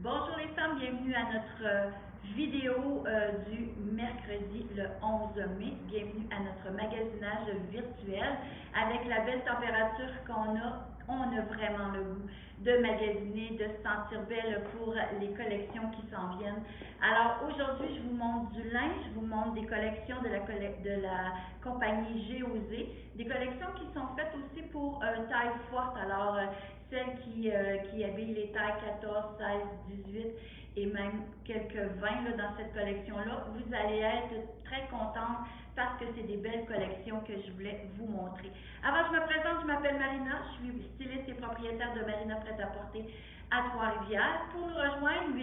Bonjour les femmes, bienvenue à notre vidéo du mercredi le 11 mai. Bienvenue à notre magasinage virtuel. Avec la belle température qu'on a, on a vraiment le goût de magasiner, de se sentir belle pour les collections qui s'en viennent. Alors aujourd'hui, je vous montre du linge, je vous montre des collections de la compagnie GOZ, des collections qui sont faites aussi pour taille forte. Alors celles qui habillent les tailles 14, 16, 18 et même quelques 20 là, dans cette collection-là, vous allez être très contente parce que c'est des belles collections que je voulais vous montrer. Avant, je me présente, je m'appelle Marina, je suis styliste et propriétaire de Marina Prêt-à-Porter à Trois-Rivières. Pour nous rejoindre,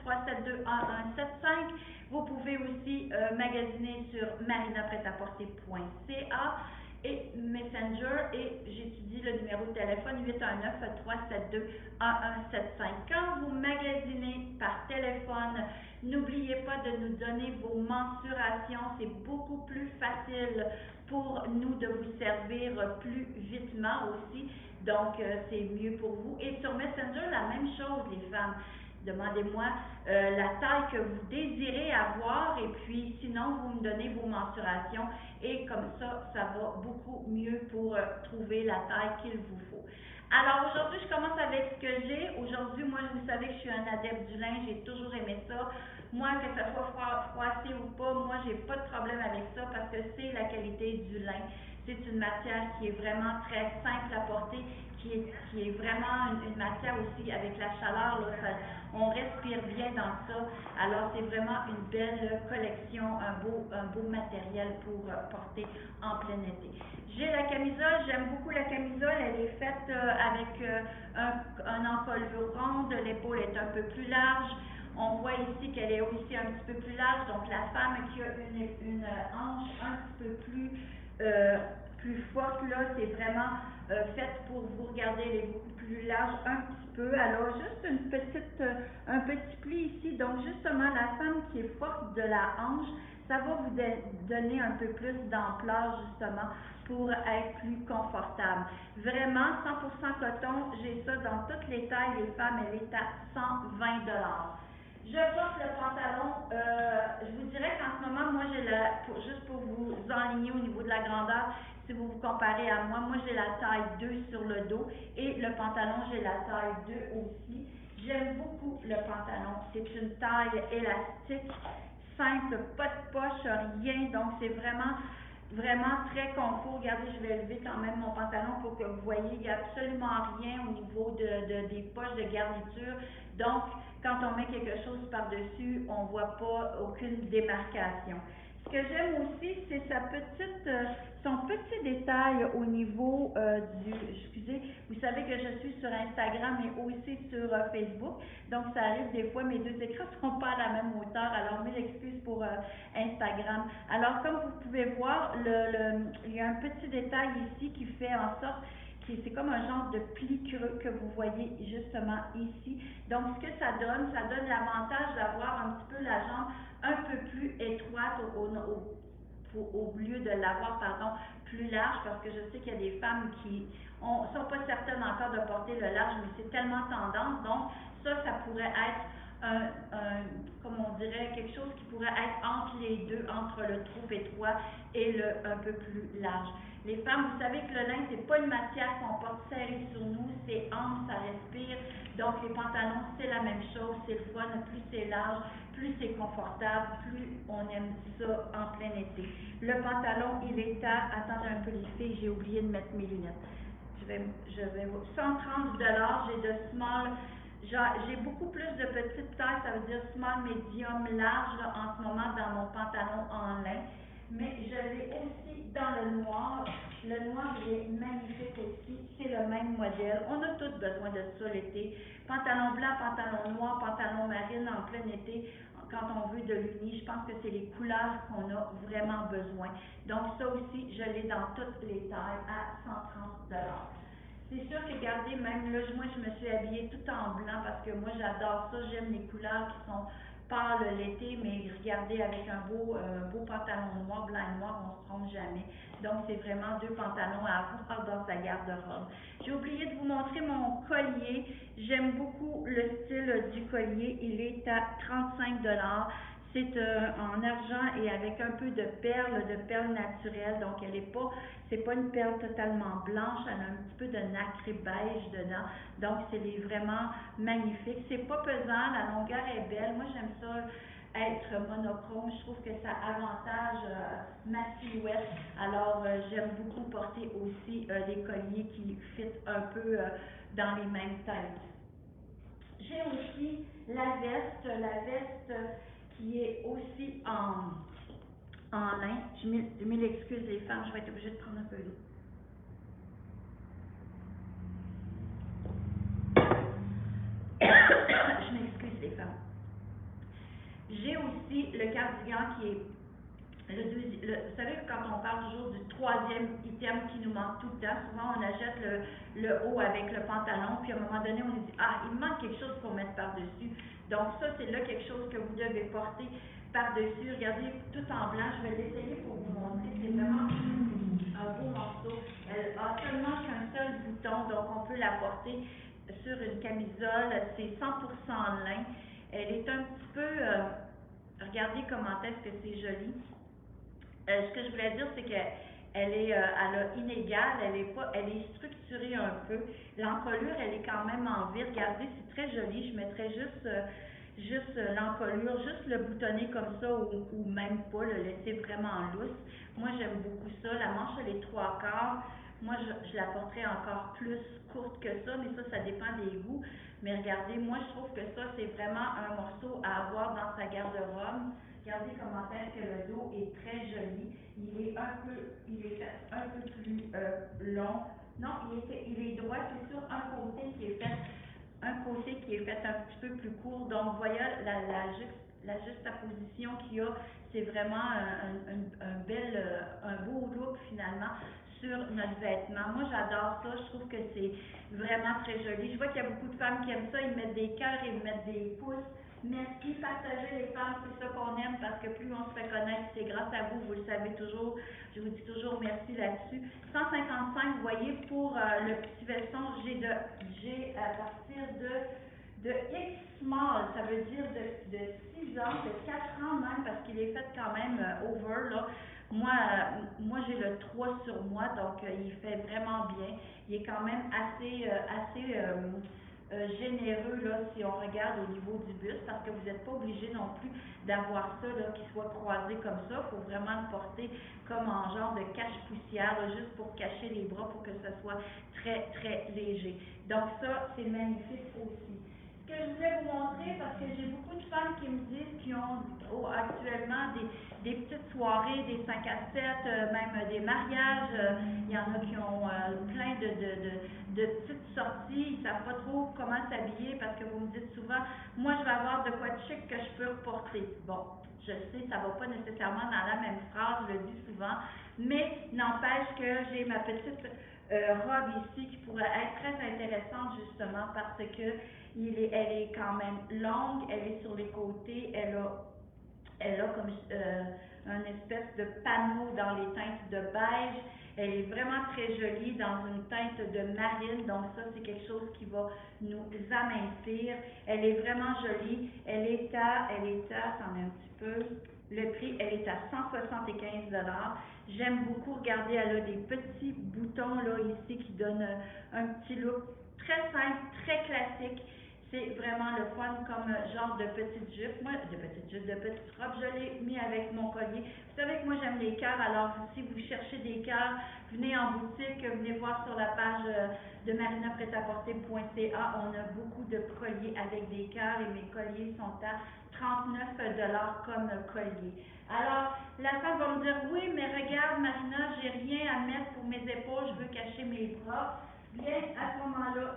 819-372-1175. Vous pouvez aussi magasiner sur marinaprêtaporter.ca et Messenger, et j'étudie le numéro de téléphone 819-372-1175. Quand vous magasinez par téléphone, n'oubliez pas de nous donner vos mensurations, c'est beaucoup plus facile pour nous de vous servir plus vitement aussi, donc c'est mieux pour vous. Et sur Messenger, la même chose les femmes. Demandez-moi la taille que vous désirez avoir et puis sinon vous me donnez vos mensurations et comme ça, ça va beaucoup mieux pour trouver la taille qu'il vous faut. Alors aujourd'hui, je commence avec ce que j'ai. Aujourd'hui, moi, vous savez que je suis un adepte du linge, j'ai toujours aimé ça. Moi, que ça soit froissé ou pas, moi, j'ai pas de problème avec ça parce que c'est la qualité du lin. C'est une matière qui est vraiment très simple à porter, qui est vraiment une matière aussi avec la chaleur, là, on respire bien dans ça. Alors, c'est vraiment une belle collection, un beau matériel pour porter en plein été. J'ai la camisole, j'aime beaucoup la camisole, elle est faite avec un encolure ronde, l'épaule est un peu plus large. On voit ici qu'elle est aussi un petit peu plus large, donc la femme qui a une hanche un petit peu plus forte, là, c'est vraiment faite pour vous regarder, elle est beaucoup plus large un petit peu. Alors, juste un petit pli ici, donc justement, la femme qui est forte de la hanche, ça va vous donner un peu plus d'ampleur, justement, pour être plus confortable. Vraiment, 100% coton, j'ai ça dans toutes les tailles, les femmes, elle est à 120 $. Je porte le pantalon, je vous dirais qu'en ce moment, moi j'ai juste pour vous enligner au niveau de la grandeur, si vous vous comparez à moi j'ai la taille 2 sur le dos et le pantalon, j'ai la taille 2 aussi. J'aime beaucoup le pantalon, c'est une taille élastique, simple, pas de poche, rien, donc c'est vraiment très confort. Regardez, je vais lever quand même mon pantalon pour que vous voyez, il n'y a absolument rien au niveau des poches de garniture. Donc, quand on met quelque chose par-dessus, on ne voit pas aucune démarcation. Ce que j'aime aussi, c'est son petit détail au niveau excusez, vous savez que je suis sur Instagram et aussi sur Facebook, donc ça arrive des fois, mes deux écrans ne sont pas à la même hauteur, alors mille excuses pour Instagram. Alors, comme vous pouvez voir, il y a un petit détail ici qui fait en sorte c'est comme un genre de pli creux que vous voyez justement ici. Donc, ce que ça donne l'avantage d'avoir un petit peu la jambe un peu plus étroite au lieu de l'avoir, plus large, parce que je sais qu'il y a des femmes qui sont pas certaines encore de porter le large, mais c'est tellement tendance. Donc, ça pourrait être comme on dirait, quelque chose qui pourrait être entre les deux, entre le trop étroit et le un peu plus large. Les femmes, vous savez que le lin, c'est pas une matière qu'on porte serrée sur nous, c'est ample, ça respire. Donc, les pantalons, c'est la même chose, c'est le fun, plus c'est large, plus c'est confortable, plus on aime ça en plein été. Le pantalon, il est attendez un peu les filles, j'ai oublié de mettre mes lunettes. Je vais 130 $, j'ai de small. J'ai beaucoup plus de petites tailles, ça veut dire small, medium, large là, en ce moment dans mon pantalon en lin. Mais je l'ai aussi dans le noir. Le noir, il est magnifique aussi. C'est le même modèle. On a tous besoin de ça l'été. Pantalon blanc, pantalon noir, pantalon marine en plein été. Quand on veut de l'uni, je pense que c'est les couleurs qu'on a vraiment besoin. Donc ça aussi, je l'ai dans toutes les tailles à 130 $. C'est sûr que, regardez, même là, moi, je me suis habillée tout en blanc parce que moi, j'adore ça. J'aime les couleurs qui sont pâle l'été, mais regardez, avec un beau pantalon noir, blanc et noir, on ne se trompe jamais. Donc, c'est vraiment 2 pantalons à avoir dans sa garde-robe. J'ai oublié de vous montrer mon collier. J'aime beaucoup le style du collier. Il est à 35 $. C'est en argent et avec un peu de perles naturelles. Donc, c'est pas une perle totalement blanche, elle a un petit peu de nacré beige dedans. Donc, vraiment magnifique. C'est pas pesant, la longueur est belle. Moi, j'aime ça être monochrome. Je trouve que ça avantage ma silhouette. Alors, j'aime beaucoup porter aussi des colliers qui fit un peu dans les mêmes teintes. J'ai aussi la veste qui est aussi en lin. Je m'excuse les femmes, je vais être obligée de prendre un peu d'eau. Je m'excuse les femmes. J'ai aussi le cardigan qui est vous savez, quand on parle toujours du 3e item qui nous manque tout le temps, souvent on achète le haut avec le pantalon, puis à un moment donné, on se dit, ah, il manque quelque chose pour mettre par-dessus. Donc ça, c'est là quelque chose que vous devez porter par-dessus. Regardez, tout en blanc, je vais l'essayer pour vous montrer. C'est vraiment un beau morceau. Elle a seulement qu'un seul bouton, donc on peut la porter sur une camisole. C'est 100% lin. Elle est un petit peu... regardez comment est-ce que c'est joli. Ce que je voulais dire, c'est qu'elle est inégale, elle est structurée un peu. L'encolure, elle est quand même en V. Regardez, c'est très joli. Je mettrais juste l'encolure, juste le boutonner comme ça ou même pas, le laisser vraiment lousse. Moi, j'aime beaucoup ça. La manche, elle est 3/4. Moi, je la porterais encore plus courte que ça, mais ça dépend des goûts. Mais regardez, moi, je trouve que ça, c'est vraiment un morceau à avoir dans sa garde-robe. Regardez comment est-ce que le dos est très joli. Il est fait un peu plus long. Non, il est droit, c'est sur un côté qui est fait un petit peu plus court. Donc, voyez la juxtaposition qu'il y a, c'est vraiment un beau look finalement sur notre vêtement. Moi, j'adore ça. Je trouve que c'est vraiment très joli. Je vois qu'il y a beaucoup de femmes qui aiment ça. Ils mettent des cœurs, ils mettent des pouces. Merci, partagez les femmes, c'est ça qu'on aime parce que plus on se fait connaître, c'est grâce à vous, vous le savez toujours. Je vous dis toujours merci là-dessus. 155, vous voyez, pour le petit veston, j'ai à partir de X small, ça veut dire de 6 ans, de 4 ans même, parce qu'il est fait quand même over, là. Moi j'ai le 3 sur moi, donc il fait vraiment bien. Il est quand même assez généreux là, si on regarde au niveau du buste, parce que vous n'êtes pas obligé non plus d'avoir ça là, qui soit croisé comme ça. Il faut vraiment le porter comme en genre de cache-poussière, là, juste pour cacher les bras, pour que ce soit très, très léger. Donc ça, c'est magnifique aussi. Ce que je voulais vous montrer, parce que j'ai beaucoup de femmes qui me disent qu'ils ont actuellement des petites soirées, des 5 à 7, même des mariages. Il y en a qui ont plein de petites sorties. Ils ne savent pas trop comment s'habiller parce que vous me dites souvent, moi je vais avoir de quoi de chic que je peux reporter. Bon, je sais, ça ne va pas nécessairement dans la même phrase, je le dis souvent, mais n'empêche que j'ai ma petite robe ici qui pourrait être très intéressante justement parce que elle est quand même longue, elle est sur les côtés, elle a comme une espèce de panneau dans les teintes de beige. Elle est vraiment très jolie dans une teinte de marine, donc ça c'est quelque chose qui va nous amincir. Elle est vraiment jolie. Elle est à, c'en est un petit peu, le prix, elle est à 175 $. J'aime beaucoup, regardez, elle a des petits boutons là ici qui donnent un petit look très simple, très classique. C'est vraiment le fun comme genre de petite jupe. Moi, de petite robe, je l'ai mis avec mon collier. Vous savez que moi, j'aime les cœurs, alors si vous cherchez des cœurs, venez en boutique, venez voir sur la page de marinapretaporter.ca. On a beaucoup de colliers avec des cœurs et mes colliers sont à 39 $ comme collier. Alors, la femme va me dire, oui, mais regarde, Marina, j'ai rien à mettre pour mes épaules, je veux cacher mes bras. Bien, à ce moment-là,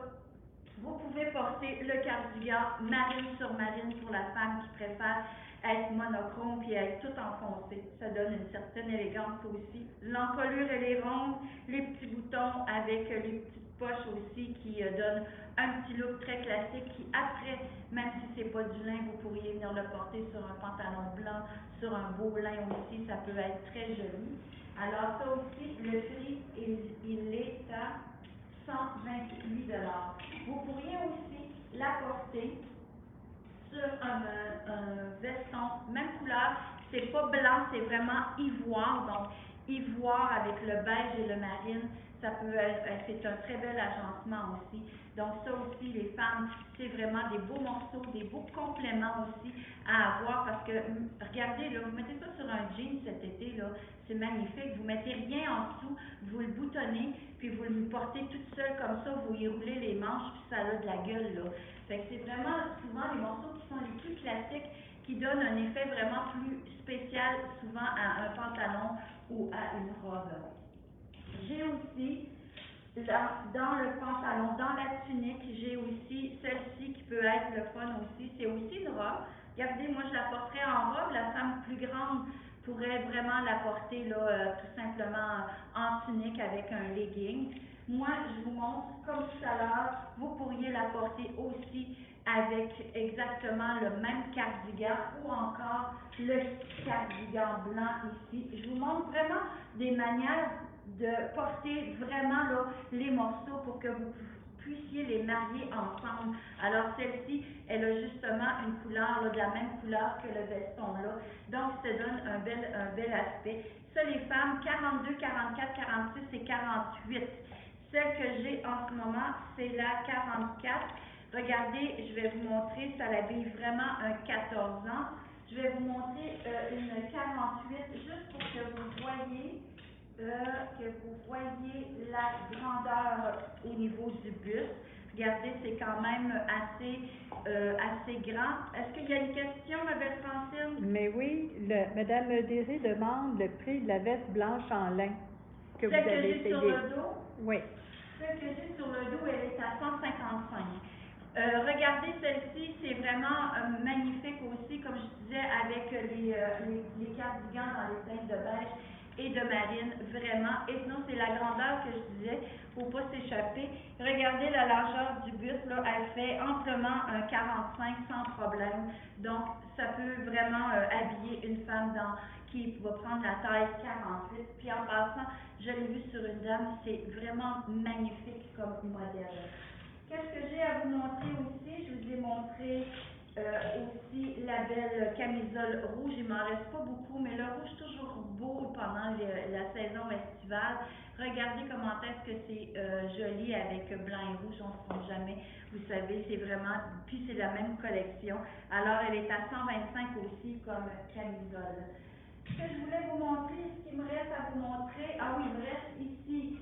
vous pouvez porter le cardigan marine sur marine pour la femme qui préfère être monochrome puis être tout enfoncé. Ça donne une certaine élégance aussi. L'encolure, elle est ronde, les petits boutons avec les petites poche aussi qui donne un petit look très classique qui après, même si c'est pas du lin, vous pourriez venir le porter sur un pantalon blanc, sur un beau lin aussi, ça peut être très joli. Alors ça aussi, le prix, il est à 128 $. Vous pourriez aussi la porter sur un veston, même couleur, c'est pas blanc, c'est vraiment ivoire, donc ivoire avec le beige et le marine, ça peut être, c'est un très bel agencement aussi. Donc ça aussi, les femmes, c'est vraiment des beaux morceaux, des beaux compléments aussi à avoir parce que, regardez, là, vous mettez ça sur un jean cet été, là, c'est magnifique, vous mettez rien en dessous, vous le boutonnez, puis vous le portez toute seule comme ça, vous y roulez les manches, puis ça a de la gueule, là. Fait que c'est vraiment souvent les morceaux qui sont les plus classiques qui donnent un effet vraiment plus spécial souvent à un pantalon ou à une robe. J'ai aussi dans le pantalon, dans la tunique, j'ai aussi celle-ci qui peut être le fun aussi. C'est aussi une robe. Regardez, moi je la porterais en robe. La femme plus grande pourrait vraiment la porter là, tout simplement en tunique avec un legging. Moi, je vous montre, comme tout à l'heure, vous pourriez la porter aussi avec exactement le même cardigan ou encore le cardigan blanc ici. Je vous montre vraiment des manières de porter vraiment là, les morceaux pour que vous puissiez les marier ensemble. Alors celle-ci, elle a justement une couleur, là, de la même couleur que le veston là. Donc ça donne un bel aspect. Ça, les femmes, 42, 44, 46 et 48. Celle que j'ai en ce moment, c'est la 44. Regardez, je vais vous montrer, ça l'habille vraiment un 14 ans. Je vais vous montrer une 48, juste pour que vous voyez la grandeur au niveau du buste. Regardez, c'est quand même assez grand. Est-ce qu'il y a une question, ma belle Francine? Mais oui, Madame Désirée demande le prix de la veste blanche en lin que vous Celle avez que j'ai essayée. sur le dos? Oui. Celle que j'ai sur le dos, elle est à 155. Regardez celle-ci, c'est vraiment magnifique aussi, comme je disais, avec les cardigans dans les teintes de beige et de marine, vraiment. Et sinon, c'est la grandeur que je disais, faut pas s'échapper. Regardez la largeur du buste, là, elle fait amplement un 45 sans problème. Donc, ça peut vraiment habiller une femme qui va prendre la taille 48. Puis en passant, je l'ai vu sur une dame, c'est vraiment magnifique comme modèle. Qu'est-ce que j'ai à vous montrer aussi? Je vous ai montré aussi la belle camisole rouge. Il m'en reste pas beaucoup, mais le rouge est toujours beau pendant la saison estivale. Regardez comment est-ce que c'est joli avec blanc et rouge, on ne se trompe jamais. Vous savez, c'est vraiment, puis c'est la même collection. Alors, elle est à 125 aussi comme camisole. Ce que je voulais vous montrer, ce qu'il me reste à vous montrer, ah oui, il me reste ici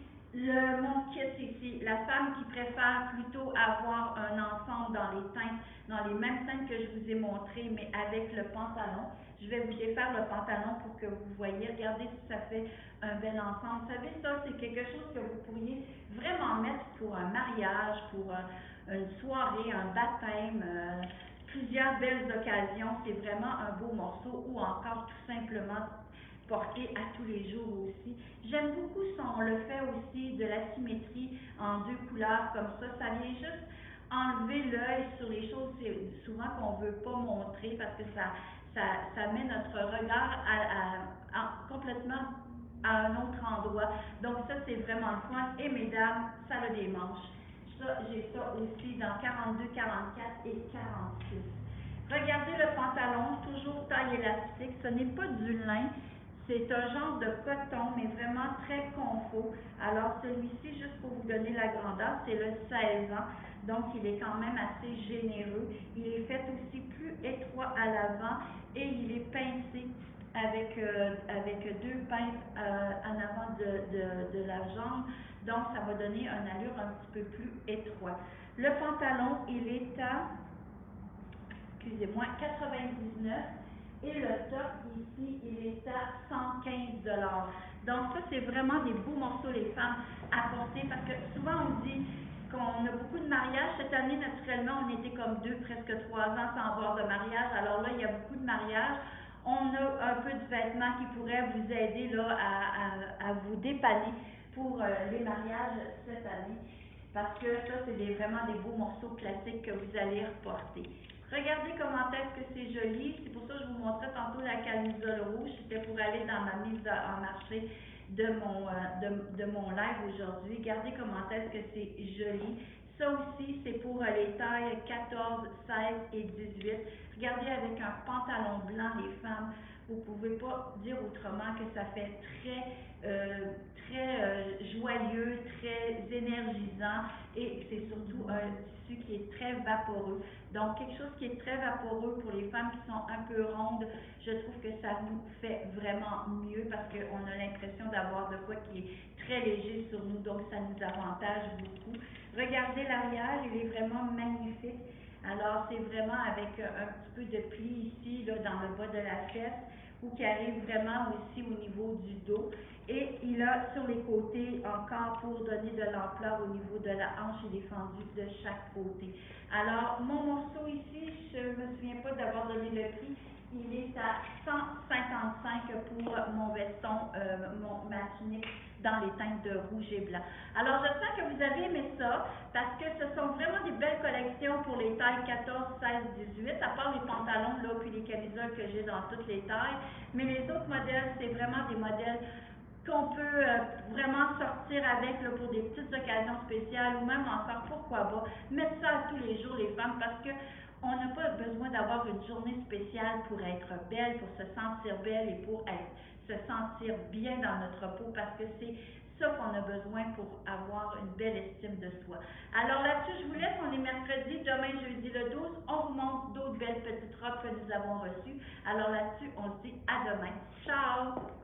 mon kit ici. La femme qui préfère plutôt avoir un ensemble dans les teintes, dans les mêmes teintes que je vous ai montré, mais avec le pantalon. Je vais vous défaire le pantalon pour que vous voyez. Regardez si ça fait un bel ensemble. Vous savez, ça, c'est quelque chose que vous pourriez vraiment mettre pour un mariage, pour une soirée, un baptême, plusieurs belles occasions. C'est vraiment un beau morceau ou encore tout simplement porté à tous les jours aussi. J'aime beaucoup le fait aussi de la symétrie en deux couleurs comme ça. Ça vient juste enlever l'œil sur les choses souvent qu'on ne veut pas montrer parce que ça met notre regard complètement à un autre endroit. Donc ça, c'est vraiment le fun. Et mesdames, ça a des manches. Ça, j'ai ça aussi dans 42, 44 et 46. Regardez le pantalon, toujours taille élastique. Ce n'est pas du lin. C'est un genre de coton, mais vraiment très confort. Alors, celui-ci, juste pour vous donner la grandeur, c'est le 16 ans. Donc, il est quand même assez généreux. Il est fait aussi plus étroit à l'avant et il est pincé avec deux pinces en avant de la jambe. Donc, ça va donner une allure un petit peu plus étroite. Le pantalon, il est à, excusez-moi, 99. Et le top ici, il est à 115 $. Donc ça, c'est vraiment des beaux morceaux, les femmes, à porter parce que souvent on dit qu'on a beaucoup de mariages. Cette année, naturellement, on était comme 2, presque 3 ans sans avoir de mariage. Alors là, il y a beaucoup de mariages. On a un peu de vêtements qui pourraient vous aider là, à vous dépanner pour les mariages cette année. parce que ça, c'est vraiment des beaux morceaux classiques que vous allez reporter. Regardez comment est-ce que c'est joli. C'est pour ça que je vous montrais tantôt la camisole rouge. C'était pour aller dans ma mise en marché de mon live aujourd'hui. Regardez comment est-ce que c'est joli. Ça aussi, c'est pour les tailles 14, 16 et 18. Regardez avec un pantalon blanc, les femmes, vous ne pouvez pas dire autrement que ça fait très joyeux, très énergisant et c'est surtout un tissu qui est très vaporeux. Donc, quelque chose qui est très vaporeux pour les femmes qui sont un peu rondes, je trouve que ça nous fait vraiment mieux parce qu'on a l'impression d'avoir de quoi qui est très léger sur nous, donc ça nous avantage beaucoup. Regardez l'arrière, il est vraiment magnifique. Alors, c'est vraiment avec un petit peu de pli ici, là, dans le bas de la fesse, ou qui arrive vraiment aussi au niveau du dos. Et il a sur les côtés encore pour donner de l'ampleur au niveau de la hanche et des fendus de chaque côté. Alors, mon morceau ici, je ne me souviens pas d'avoir donné le prix, il est à 155 pour mon veston, ma tunique dans les teintes de rouge et blanc. Alors, j'espère que vous avez aimé ça, parce que ce sont vraiment des belles collections pour les tailles 14, 16, 18, à part les pantalons, là, puis les camisoles que j'ai dans toutes les tailles. Mais les autres modèles, c'est vraiment des modèles qu'on peut vraiment sortir avec là, pour des petites occasions spéciales ou même encore, pourquoi pas, mettre ça à tous les jours, les femmes, parce que on n'a pas besoin d'avoir une journée spéciale pour être belle, pour se sentir belle et pour se sentir bien dans notre peau, parce que c'est ça qu'on a besoin pour avoir une belle estime de soi. Alors là-dessus, je vous laisse, on est mercredi, demain jeudi le 12, on vous montre d'autres belles petites robes que nous avons reçues. Alors là-dessus, on se dit à demain. Ciao!